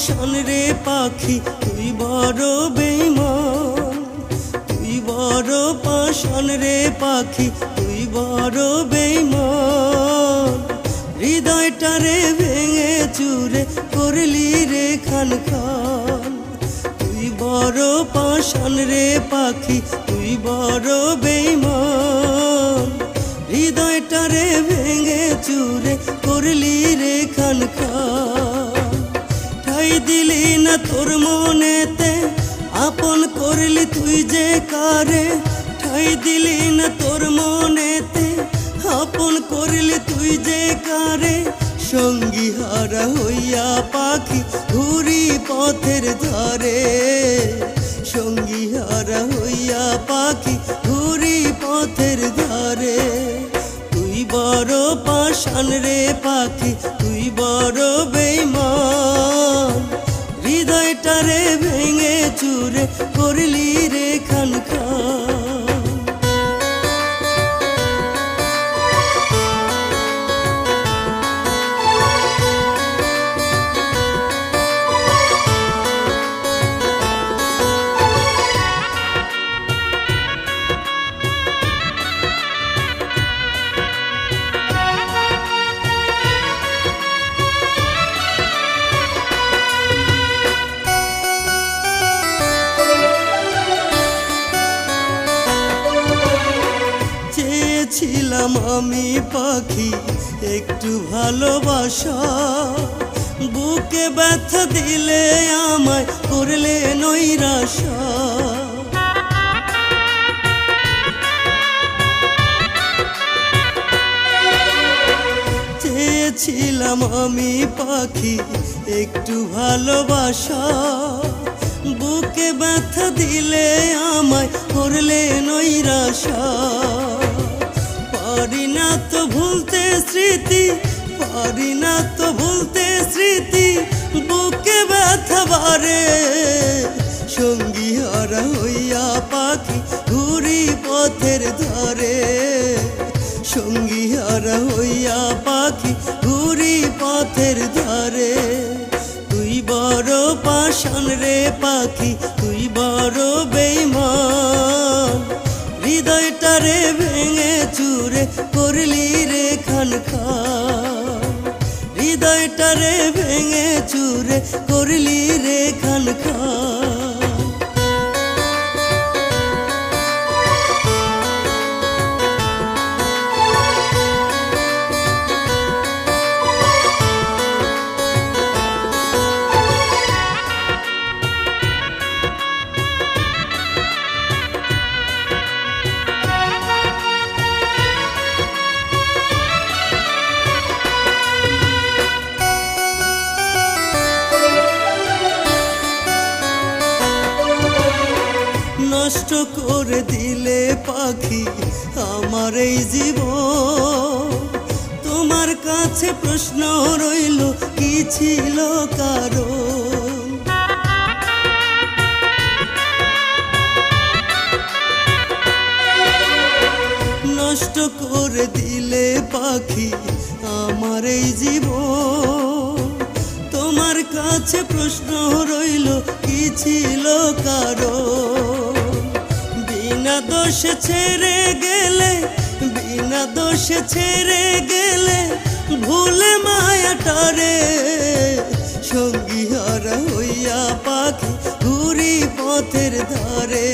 পাষাণ রে পাখি তুই বড় বেঈমান, তুই বড় পাষাণ রে পাখি তুই বড় বেঈমান। হৃদয়টারে ভেঙে চুরে করলি রে খান খান। তুই বড় পাষাণ রে পাখি তুই বড় বেঈমান। হৃদয়টারে ভেঙে চুরে করলি রে খান খান। ঠাই দিলি না তোর মনেতে আপন করলি তুই যে কারে। ঠাই দিলি না তোর মনেতে আপন করলি তুই যে কারে। সঙ্গী হারা হইয়া পাখি ঘুরি পথের ধারে। সঙ্গী হারা হইয়া পাখি ঘুরি পথের ধারে। তুই বড় পাষাণ রে পাখি তুই বড় বেঈমান। হৃদয়টারে ভেঙে চুরে করলি রে খান খান। চেয়েছিলাম আমি পাখি একটু ভালোবাসা। বুকে ব্যথা দিলে আমায় করলে নৈরাশা। চেয়েছিলাম আমি পাখি একটু ভালোবাসা। বুকে ব্যথা দিলে আমায় করলে নৈরাশা। পারি না তো ভুলতে স্মৃতি, পারি না তো ভুলতে স্মৃতি। বুকে ব্যথা বারে সঙ্গী হারা হইয়া পাখি ঘুরি পথের ধারে। সঙ্গী হারা হইয়া পাখি ঘুরি পথের ধারে। তুই বড় পাষাণ রে পাখি তুই বড় বেঈমান। হৃদয়টারে ভেঙে চুরে করলি রে খান খান। হৃদয়টারে ভেঙে চুরে করলি রে খান খান। নষ্ট করে দিলে পাখি আমার এই জীবন। তোমার কাছে প্রশ্ন রইল কি ছিল কারণ। নষ্ট করে দিলে পাখি আমার এই জীবন। তোমার কাছে প্রশ্ন রইল কি ছিল কারণ। বিনা দোষে ছেড়ে গেলে, বিনা দোষে ছেড়ে গেলে ভুলে মায়াটারে। সঙ্গী হারা হইয়া পাখি ঘুরি পথের ধারে।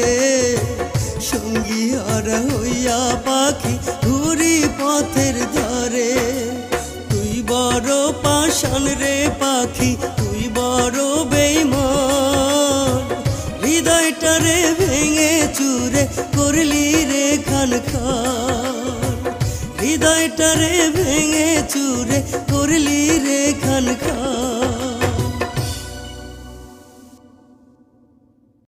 সঙ্গী হারা হইয়া পাখি ঘুরি পথের ধারে। তুই বড় পাষাণ রে পাখি তুই বড় বেঈমান। হৃদয়টারে ভেঙে চুরে করলি রে খান খান। হৃদয়টারে ভেঙে চুরে করলি রে খান খান।